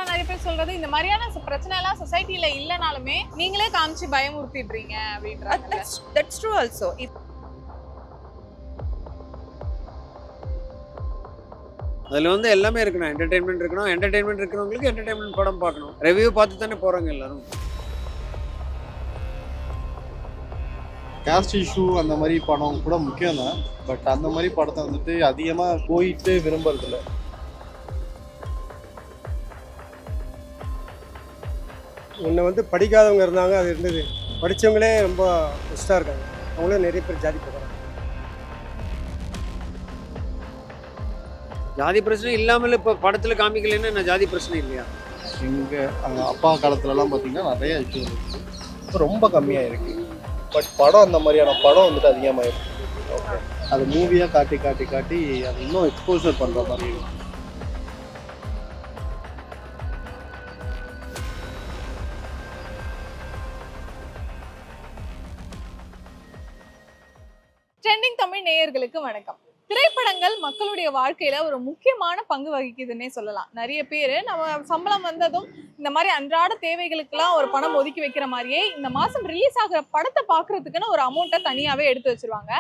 நிறைய பேர் சொல்றது இந்த மாதிரியான பிரச்சனை எல்லாம் சொசைட்டில இல்லனாலுமே நீங்களே காமிச்சு பயமுறுத்திடுறீங்க அப்படின்றாங்க. That's true also. அதில் வந்து எல்லாமே இருக்கணும். என்டர்டெயின்மெண்ட் இருக்கணும். என்டர்டெயின்மெண்ட் இருக்கிறவங்களுக்கு என்டர்டெயின்மெண்ட் படம் பார்க்கணும். ரிவ்யூ பார்த்து தானே போகிறாங்க எல்லாரும். காஸ்ட் இஷ்யூ அந்த மாதிரி படம் கூட முக்கியம் தான். பட் அந்த மாதிரி படத்தை வந்துட்டு அதிகமாக போயிட்டு விரும்புறதில்ல. முன்ன வந்து படிக்காதவங்க இருந்தாங்க, அது இருந்தது. படித்தவங்களே ரொம்ப பெஸ்ட்டாக இருக்காங்க. அவங்களே நிறைய பேர் ஜாதி போகிறாங்க. ஜாதி பிரச்சனை இல்லாமல் இப்போ படத்தில் காமிக்கலைன்னா என்ன ஜாதி பிரச்சனை இல்லையா? எங்கள் அப்பா காலத்துலலாம் பார்த்தீங்கன்னா நிறைய இஷ்யூ இருக்குது. இப்போ ரொம்ப கம்மியாக இருக்குது. பட் படம் அந்த மாதிரியான படம் வந்துட்டு அதிகமாக இருக்குது. ஓகே, அது மூவியாக காட்டி காட்டி காட்டி அது இன்னும் எக்ஸ்போசர் பண்ணுற மாதிரி இருக்குது. ட்ரெண்டிங் தமிழ் நேயர்களுக்கு வணக்கம். திரைப்படங்கள் மக்களுடைய வாழ்க்கையில ஒரு முக்கியமான பங்கு வகிக்குதுன்னே சொல்லலாம். நிறைய பேர் நம்ம சம்பளம் வந்ததும் இந்த மாதிரி அன்றாட தேவைகளுக்கெல்லாம் ஒரு பணம் ஒதுக்கி வைக்கிற மாதிரியே இந்த மாசம் ரிலீஸ் ஆகிற படத்தை பார்க்கறதுக்குன்னு ஒரு அமௌண்ட்டை தனியாவே எடுத்து வச்சிருவாங்க.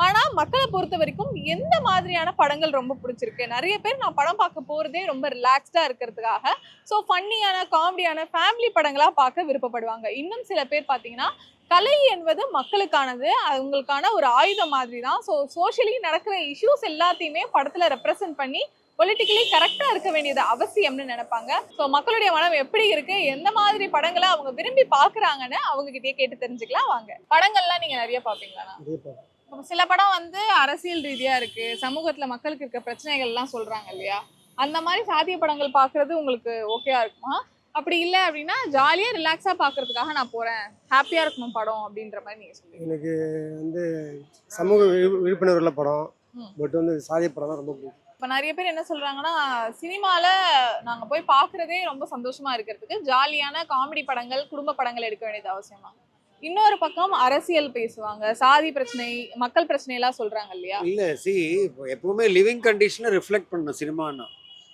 ஆனா மக்களை பொறுத்த வரைக்கும் எந்த மாதிரியான படங்கள் ரொம்ப பிடிச்சிருக்கு? நிறைய பேர் நான் படம் பார்க்க போறதே ரொம்ப ரிலாக்ஸ்டா இருக்கிறதுக்காக, ஸோ ஃபன்னியான காமெடியான ஃபேமிலி படங்களா பார்க்க விருப்பப்படுவாங்க. இன்னும் சில பேர் பார்த்தீங்கன்னா கலை என்பது மக்களுக்கானது, அவங்களுக்கான ஒரு ஆயுதம் மாதிரி தான். ஸோ சோஷியலி நடக்கிற இஷ்யூஸ் எல்லாத்தையுமே படத்துல ரெப்ரசென்ட் பண்ணி பொலிட்டிக்கலி கரெக்டா இருக்க வேண்டியது அவசியம்னு நினைப்பாங்க. ஸோ மக்களுடைய மனம் எப்படி இருக்கு, எந்த மாதிரி படங்களை அவங்க விரும்பி பாக்குறாங்கன்னு அவங்க கிட்டே கேட்டு தெரிஞ்சுக்கலாம் வாங்க. படங்கள்லாம் நீங்க நிறைய பாப்பீங்களா? சில படம் வந்து அரசியல் ரீதியா இருக்கு, சமூகத்துல மக்களுக்கு இருக்க பிரச்சனைகள் எல்லாம் சொல்றாங்க இல்லையா? அந்த மாதிரி சாதிய படங்கள் பாக்குறது உங்களுக்கு ஓகேயா இருக்குமா? அப்படி இல்லை அப்படின்னா ஜாலியா ரிலாக்ஸா பாக்குறதுக்காக நான் போறேன், ஹாப்பியா இருக்கணும் படம் அப்படின்ற மாதிரி நீங்க சொல்லுங்க. எனக்கு வந்து சமூக விழிப்புணர்வுள்ள படம், பட் வந்து சாதிய படம் தான் ரொம்ப பிடிக்கும். இப்போ நிறைய பேர் என்ன சொல்றாங்கன்னா, சினிமால நாங்க போய் பாக்குறதே ரொம்ப சந்தோஷமா இருக்கிறதுக்கு ஜாலியான காமெடி படங்கள், குடும்ப படங்கள் எடுக்க வேண்டியது அவசியமா? இன்னொரு பக்கம் அரசியல் பேசுவாங்க, சாதி பிரச்சனை, மக்கள் பிரச்சனை எல்லாம் சொல்றாங்க இல்லையா? இல்லை, எப்பவுமே லிவிங் கண்டிஷனை ரிஃப்ளெக்ட் பண்ணணும் சினிமான்னா.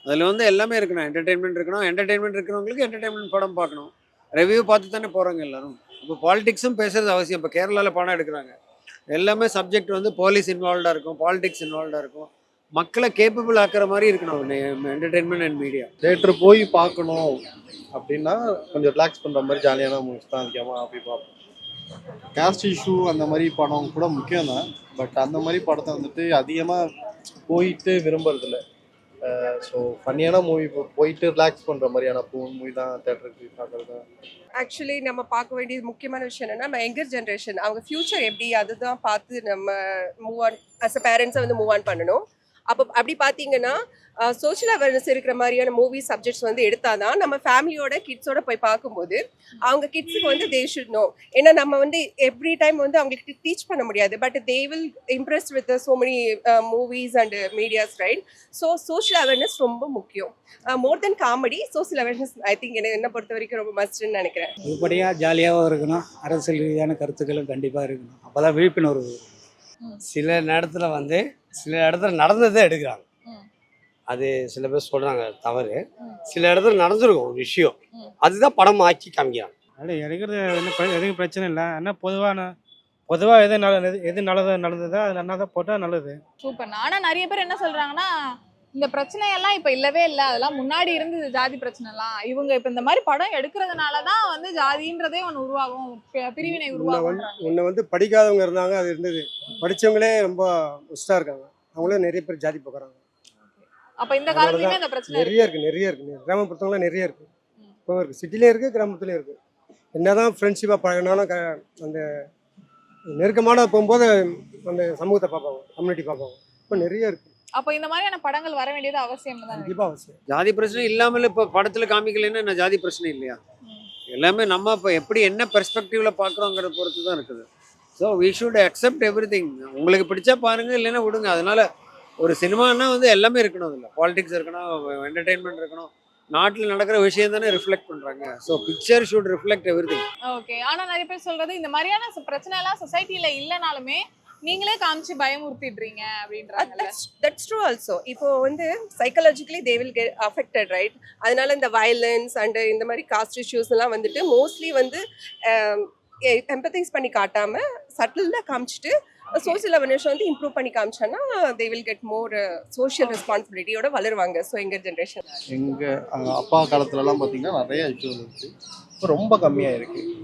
அதில் வந்து எல்லாமே இருக்கணும். என்டர்டெயின்மெண்ட் இருக்கணும். என்டர்டெயின்மெண்ட் இருக்கிறவங்களுக்கு என்டர்டெயின்மெண்ட் படம் பார்க்கணும். ரிவ்யூ பார்த்து தானே போகிறாங்க எல்லாரும். இப்போ பாலிடிக்ஸும் பேசுறது அவசியம். இப்போ கேரளாவில் படம் எடுக்கிறாங்க, எல்லாமே சப்ஜெக்ட் வந்து போலீஸ் இன்வால்வ்டாக இருக்கும், பாலிடிக்ஸ் இன்வால்வ்டாக இருக்கும். மக்களை கேப்பபிள் ஆக்கிற மாதிரி இருக்கணும் என்டர்டெயின்மெண்ட் அண்ட் மீடியா. தேட்டர் போய் பார்க்கணும் அப்படின்னா கொஞ்சம் ரிலாக்ஸ் பண்ணுற மாதிரி ஜாலியான மூவிஸ் தான் அதிகமாக போய் பார்ப்போம். காஸ்ட் இஷ்யூ அந்த மாதிரி படம் கூட முக்கியம் தான். பட் அந்த மாதிரி படத்தை வந்துட்டு அதிகமாக போயிட்டு விரும்புறதில்ல. ஸோ ஃபன்னியான மூவி போயிட்டு ரிலாக்ஸ் பண்ணுற மாதிரியான மூவி தான் தேட்டருக்கு பார்க்குறது. ஆக்சுவலி நம்ம பார்க்க வேண்டியது முக்கியமான விஷயம் என்னன்னா, நம்ம யங்கர் ஜென்ரேஷன் அவங்க ஃபியூச்சர் எப்படி அதுதான் பார்த்து நம்ம மூவ் ஆன் அஸ் அ பேரண்ட்ஸை வந்து மூவ் ஆன் பண்ணணும். அப்போ அப்படி பார்த்தீங்கன்னா சோஷியல் அவேர்னஸ் இருக்கிற மாதிரியான மூவி சப்ஜெக்ட்ஸ் வந்து எடுத்தால் தான் நம்ம ஃபேமிலியோட கிட்ஸோட போய் பார்க்கும்போது அவங்க கிட்ஸுக்கு வந்து தே ஷுட் நோ. ஏன்னா நம்ம வந்து எவ்ரி டைம் வந்து அவங்களுக்கு டீச் பண்ண முடியாது, but they will impress with so many movies and medias, right? So social awareness ரொம்ப முக்கியம். More then comedy, social awareness I think என்னை பொறுத்த வரைக்கும் ரொம்ப மஸ்ட்னு நினைக்கிறேன். இப்படியாக ஜாலியாகவும் இருக்கணும், அரசியல் ரீதியான கருத்துக்களும் கண்டிப்பாக இருக்கணும். அப்போ தான் விழிப்புணர்வு. சில நேரத்தில் வந்து சில இடத்துல நடந்ததை எடுக்கிறாங்க, அது சில பேர் சொல்கிறாங்க தவறு. சில இடத்துல நடந்திருக்கும் ஒரு விஷயம், அதுதான் படம் ஆக்கி காமிக்கிறாங்க. அப்படி எடுக்கிறது எதுவும் பிரச்சனை இல்லை. ஆனால் பொதுவாக எது நடந்ததோ அது நல்லா தான் போட்டால் நல்லது. சூப்பர். ஆனால் நிறைய பேர் என்ன சொல்றாங்கன்னா, இந்த பிரச்சனையெல்லாம் இப்போ இல்லவே இல்லை, அதெல்லாம் முன்னாடி இருந்தது ஜாதி பிரச்சனைலாம். இவங்க இப்போ இந்த மாதிரி படம் எடுக்கிறதுனால தான் வந்து ஜாதின்றதே ஒன்று உருவாகும், பிரிவினை உருவாகும். முன்ன வந்து படிக்காதவங்க இருந்தாங்க, அது இருந்தது. படித்தவங்களே ரொம்ப பெஸ்ட்டாக இருக்காங்க. அவங்களே நிறைய பேர் ஜாதி போகிறாங்க. அப்போ இந்த காலத்துலயுமே இந்த பிரச்சனை நிறைய இருக்கு. கிராமப்புறத்துலாம் நிறைய இருக்கு. இப்போ இருக்குது, சிட்டிலே இருக்குது, கிராமத்துலேயும் இருக்குது. என்னதான் ஃப்ரெண்ட்ஷிப்பாக பழகினாலும் அந்த நெருக்கமான போகும்போது அந்த சமூகத்தை பார்ப்பாங்க, கம்யூனிட்டி பார்ப்பாங்க. இப்போ நிறைய இருக்குது. அப்போ இந்த மாதிரியான படங்கள் வர வேண்டியது அவசியம் தான். கண்டிப்பாக அவசியம். ஜாதி பிரச்சனை இல்லாமல் இப்போ படத்தில் காமிக்கலைன்னா என்ன ஜாதி பிரச்சனை இல்லையா? எல்லாமே நம்ம இப்போ எப்படி என்ன பெர்ஸ்பெக்டிவில் பார்க்குறோங்கிறத பொறுத்து தான் இருக்குது. So we should accept everything. உங்களுக்கு பிடிச்சா பாருங்கள், இல்லைன்னா விடுங்க. அதனால ஒரு சினிமானா வந்து எல்லாமே இருக்கணும். அதில் பாலிடிக்ஸ் இருக்கணும், என்டர்டெயின்மெண்ட் இருக்கணும், நாட்டில் நடக்கிற விஷயம் தானே ரிஃப்ளெக்ட் பண்ணுறாங்க. So picture should reflect every thing. Okay. ஆனால் நிறைய பேர் சொல்றது இந்த மாதிரியான பிரச்சனை எல்லாம் சொசைட்டில இல்லைனாலுமே நீங்களே காமிச்சு பயமுறுத்திடுறீங்க அப்படின்றாங்கல்ல. That's true also. இப்போ வந்து psychologically they will get affected, right? அதனால இந்த வயலன்ஸ் அண்ட் இந்த மாதிரி காஸ்ட் இஷ்யூஸ் எல்லாம் வந்துட்டு மோஸ்ட்லி வந்து எம்பத்தைஸ் பண்ணி காட்டாம சட்டிலாக காமிச்சிட்டு சோசியல் அவேர்னஸ் வந்து இம்ப்ரூவ் பண்ணி காமிச்சான்னா they will get more social ரெஸ்பான்சிபிலிட்டியோட வளருவாங்க. ஸோ எங்கள் ஜென்ரேஷன் எங்கள் அப்பா காலத்துலலாம் பார்த்தீங்கன்னா நிறைய இஷ்யூ இருந்துச்சு. இப்போ ரொம்ப கம்மியாக இருக்குது.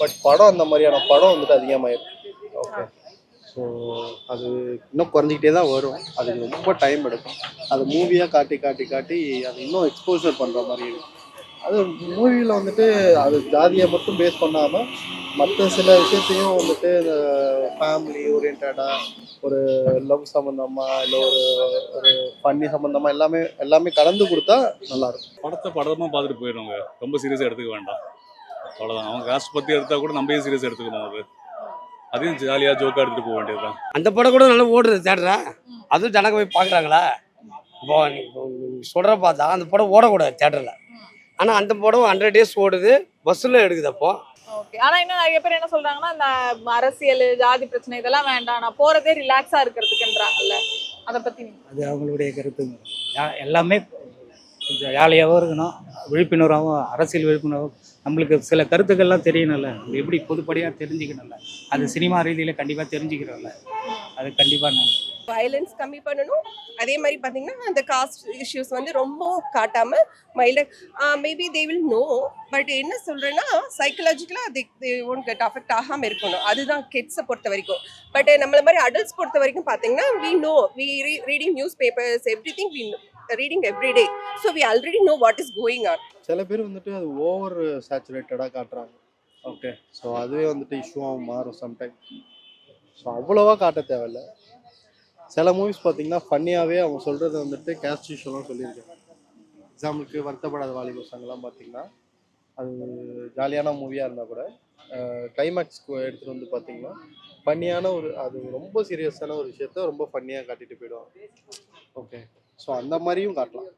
பட் படம் அந்த மாதிரியான படம் வந்துட்டு அதிகமாகிருக்கு. ஓகே. ஸோ அது இன்னும் குறைஞ்சிக்கிட்டே தான் வரும். அதுக்கு ரொம்ப டைம் எடுக்கும். அது மூவியாக காட்டி காட்டி காட்டி அது இன்னும் எக்ஸ்போசர் பண்ணுற மாதிரி இருக்குது. அது மூவியில் வந்துட்டு அது ஜாதியை மட்டும் பேஸ் பண்ணாமல் மற்ற சில விஷயத்தையும் வந்துட்டு இந்த ஃபேமிலி ஓரியன்டாக ஒரு லவ் சம்மந்தமாக இல்லை ஒரு ஃபன்னி சம்மந்தமாக எல்லாமே கலந்து கொடுத்தா நல்லாயிருக்கும். படமாக பார்த்துட்டு போயிடுவாங்க. ரொம்ப சீரியஸாக எடுத்துக்க வேண்டாம். அவ்வளோதான். அவங்க காஸ்ட் பற்றி எடுத்தால் கூட நம்ம சீரியஸாக எடுத்துக்கணும். அதையும் ஜாலியாக ஜோக்காக எடுத்துகிட்டு போக வேண்டியது தான். அந்த படம் கூட நல்லா ஓடுறது தேட்டரா, அதுவும் ஜனங்க போய் பார்க்குறாங்களா? இப்போ சொல்கிற பார்த்தா அந்த படம் ஓடக்கூடாது தேட்டரில். ஆனால் அந்த படம் 100 days ஓடுது, பஸ்ஸில் எடுக்குது. அப்போ ஓகே. ஆனா இன்னும் நிறைய பேர் என்ன சொல்றாங்கன்னா, இந்த அரசியல் ஜாதி பிரச்சனை இதெல்லாம் வேண்டாம், நான் போறதே ரிலாக்ஸா இருக்கிறதுக்குன்றாங்கல்ல. அதை பத்தி அது அவங்களுடைய கருத்துங்க. எல்லாமே கொஞ்சம் ஜாலியாகவும் இருக்கணும், விழிப்புணர்வாகவும், அரசியல் விழிப்புணர்வும். நம்மளுக்கு சில கருத்துக்கள்லாம் தெரியணும்ல, நம்ம எப்படி பொதுப்படியாக தெரிஞ்சுக்கணும்ல. அது சினிமா ரீதியில் கண்டிப்பாக தெரிஞ்சுக்கிறோம்ல, அது கண்டிப்பாக நல்லது. வயலன்ஸ் கம்மி பண்ணணும். அதே மாதிரி பார்த்தீங்கன்னா அந்த காஸ்ட் இஷ்யூஸ் வந்து ரொம்ப காட்டாமல் மைல்டாக maybe they will know. But என்ன சொல்கிறேன்னா சைக்கலாஜிக்கலாக தே ஒன்ட் கெட் அஃபெக்ட் ஆகாமல் இருக்கணும். அதுதான் கிட்ஸை பொறுத்த வரைக்கும். பட் நம்மள மாதிரி அடல்ட்ஸ் பொறுத்த வரைக்கும் பார்த்தீங்கன்னா we know, we reading newspapers, everything we reading every day. So we already know what is going on. சில பேர் வந்துட்டு அது ஓவர் சேச்சுரேட்டடாக காட்டுறாங்க. ஓகே. ஸோ அதுவே வந்துட்டு இஷ்யூவாக மாறும் சம்டைம். ஸோ அவ்வளோவா காட்ட தேவையில்ல. சில மூவிஸ் பார்த்தீங்கன்னா ஃபன்னியாகவே அவங்க சொல்கிறது வந்துட்டு கேஸ்ட் இஷ்யூலாம் சொல்லியிருக்காங்க. எக்ஸாம்பிளுக்கு வருத்தப்படாத வாலிபர் சாங்லாம் பார்த்தீங்கன்னா அது ஜாலியான மூவியாக இருந்தால் கூட கிளைமேக்ஸ்க்கு எடுத்துகிட்டு வந்து பார்த்தீங்கன்னா ஃபன்னியான அது ரொம்ப சீரியஸான ஒரு விஷயத்த ரொம்ப ஃபன்னியாக காட்டிட்டு போயிடுவாங்க. ஓகே. ஸோ அந்த மாதிரியும் காட்டலாம்.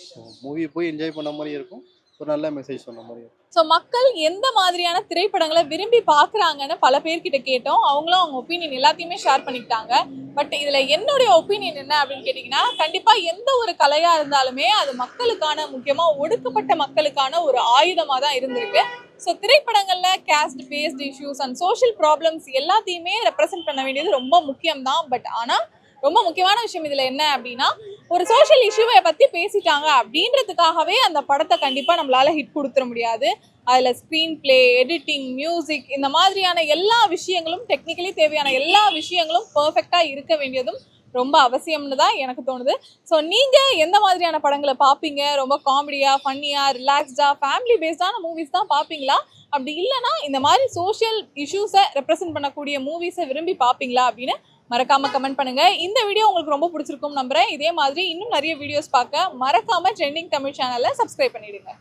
ஸோ மூவி போய் என்ஜாய் பண்ண மாதிரி இருக்கும், ஒரு நல்ல மெசேஜ் சொன்ன மாதிரி இருக்கும். ஸோ மக்கள் எந்த மாதிரியான திரைப்படங்களை விரும்பி பார்க்குறாங்கன்னு பல பேர்கிட்ட கேட்டோம். அவங்களும் அவங்க ஒப்பீனியன் எல்லாத்தையுமே ஷேர் பண்ணிக்கிட்டாங்க. பட் இதில் என்னுடைய ஒப்பீனியன் என்ன அப்படின்னு கேட்டிங்கன்னா, கண்டிப்பாக எந்த ஒரு கலையாக இருந்தாலுமே அது மக்களுக்கான, முக்கியமாக ஒடுக்கப்பட்ட மக்களுக்கான ஒரு ஆயுதமாக தான் இருந்திருக்கு. ஸோ திரைப்படங்களில் caste based issues and social problems எல்லாத்தையுமே ரெப்ரசென்ட் பண்ண வேண்டியது ரொம்ப முக்கியம்தான். பட் ஆனால் ரொம்ப முக்கியமான விஷயம் இதில் என்ன அப்படின்னா, ஒரு சோஷியல் இஷ்யூவை பற்றி பேசிட்டாங்க அப்படின்றதுக்காகவே அந்த படத்தை கண்டிப்பாக நம்மளால் ஹிட் கொடுத்துட முடியாது. அதில் ஸ்க்ரீன் பிளே, எடிட்டிங், மியூசிக், இந்த மாதிரியான எல்லா விஷயங்களும், டெக்னிக்கலி தேவையான எல்லா விஷயங்களும் பர்ஃபெக்டாக இருக்க வேண்டியதும் ரொம்ப அவசியம்னு தான் எனக்கு தோணுது. ஸோ நீங்கள் எந்த மாதிரியான படங்களை பார்ப்பீங்க? ரொம்ப காமெடியாக, ஃபன்னியாக, ரிலாக்ஸ்டாக, ஃபேமிலி பேஸ்டான மூவிஸ் தான் பார்ப்பீங்களா? அப்படி இல்லைனா இந்த மாதிரி சோஷியல் இஷ்யூஸை ரெப்ரசென்ட் பண்ணக்கூடிய மூவிஸை விரும்பி பார்ப்பீங்களா அப்படின்னு மறக்காம கமெண்ட் பண்ணுங்க. இந்த வீடியோ உங்களுக்கு ரொம்ப பிடிச்சிருக்கும் நம்புறேன். இதே மாதிரி இன்னும் நிறைய வீடியோஸ் பார்க்க மறக்காம ட்ரெண்டிங் தமிழ் சேனலை சப்ஸ்கிரைப் பண்ணிடுங்க.